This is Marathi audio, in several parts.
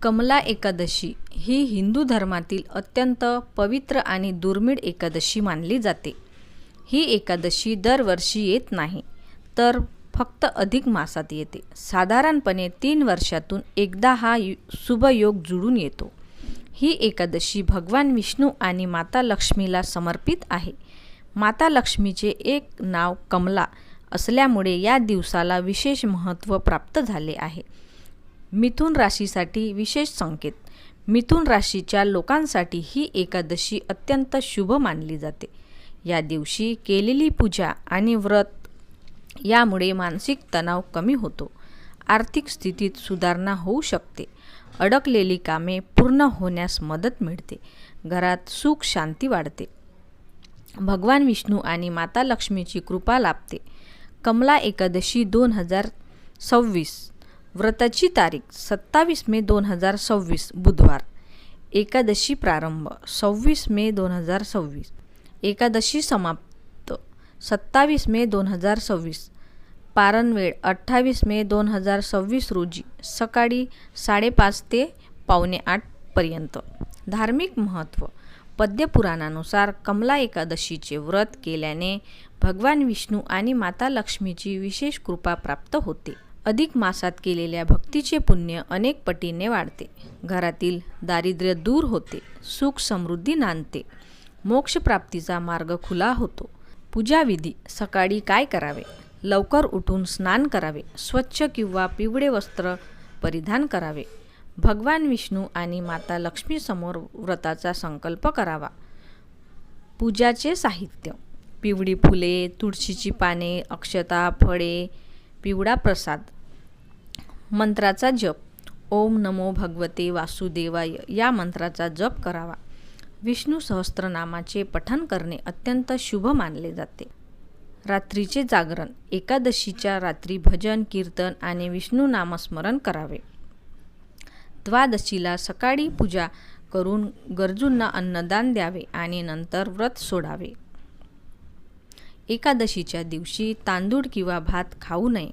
कमला एकादशी ही हिंदू धर्मातील अत्यंत पवित्र आणि दुर्मिळ एकादशी मानली जाते. ही एकादशी दरवर्षी येत नाही, तर फक्त अधिक मासात येते. साधारणपणे 3 वर्षातून एकदा हा शुभयोग जुळून येतो. ही एकादशी भगवान विष्णू आणि माता लक्ष्मीला समर्पित आहे. माता लक्ष्मीचे एक नाव कमला असल्यामुळे या दिवसाला विशेष महत्त्व प्राप्त झाले आहे. मिथुन राशीसाठी विशेष संकेत. मिथुन राशीच्या लोकांसाठी ही एकादशी अत्यंत शुभ मानली जाते. या दिवशी केलेली पूजा आणि व्रत यामुळे मानसिक तणाव कमी होतो. आर्थिक स्थितीत सुधारणा होऊ शकते. अडकलेली कामे पूर्ण होण्यास मदत मिळते. घरात सुख शांती वाढते. भगवान विष्णू आणि माता लक्ष्मीची कृपा लाभते. कमला एकादशी 2026. व्रताची तारीख 27 मे 2026 बुधवार. एकादशी प्रारंभ 26 मे 2026. एकादशी समाप्त 27 मे 2026. पारण वेळ 28 मे 2026 रोजी सकाळी 5:30 ते 7:45 पर्यंत. धार्मिक महत्त्व. पद्मपुराणानुसार कमला एकादशीचे व्रत केल्याने भगवान विष्णू आणि माता लक्ष्मीची विशेष कृपा प्राप्त होते. अधिक मासात केलेल्या भक्तीचे पुण्य अनेक पटीने वाढते. घरातील दारिद्र्य दूर होते. सुख समृद्धी नांदते. मोक्षप्राप्तीचा मार्ग खुला होतो. पूजाविधी. सकाळी काय करावे? लवकर उठून स्नान करावे. स्वच्छ किंवा पिवळे वस्त्र परिधान करावे. भगवान विष्णू आणि माता लक्ष्मीसमोर व्रताचा संकल्प करावा. पूजाचे साहित्य. पिवळी फुले, तुळशीची पाने, अक्षता, फळे, पिवळा प्रसाद. मंत्राचा जप. ओम नमो भगवते वासुदेवाय या मंत्राचा जप करावा. विष्णू सहस्त्रनामाचे पठण करणे अत्यंत शुभ मानले जाते. रात्रीचे जागरण. एकादशीच्या रात्री भजन, कीर्तन आणि विष्णू नामस्मरण करावे. द्वादशीला सकाळी पूजा करून गरजूंना अन्नदान द्यावे आणि नंतर व्रत सोडावे. एकादशीच्या दिवशी तांदूळ किंवा भात खाऊ नये.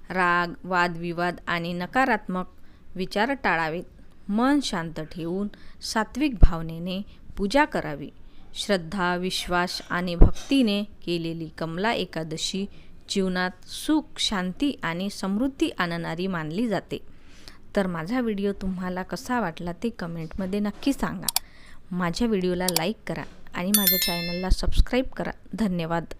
राग, वादविवाद आणि नकारात्मक विचार टाळावेत. मन शांत ठेवून सात्विक भावनेने पूजा करावी. श्रद्धा, विश्वास आणि भक्तीने केलेली कमला एकादशी जीवनात सुख, शांती आणि समृद्धी आणणारी मानली जाते. तर माझा व्हिडिओ तुम्हाला कसा वाटला ते कमेंटमध्ये नक्की सांगा. माझ्या व्हिडिओला लाईक करा आणि माझ्या चॅनलला सबस्क्राईब करा. धन्यवाद.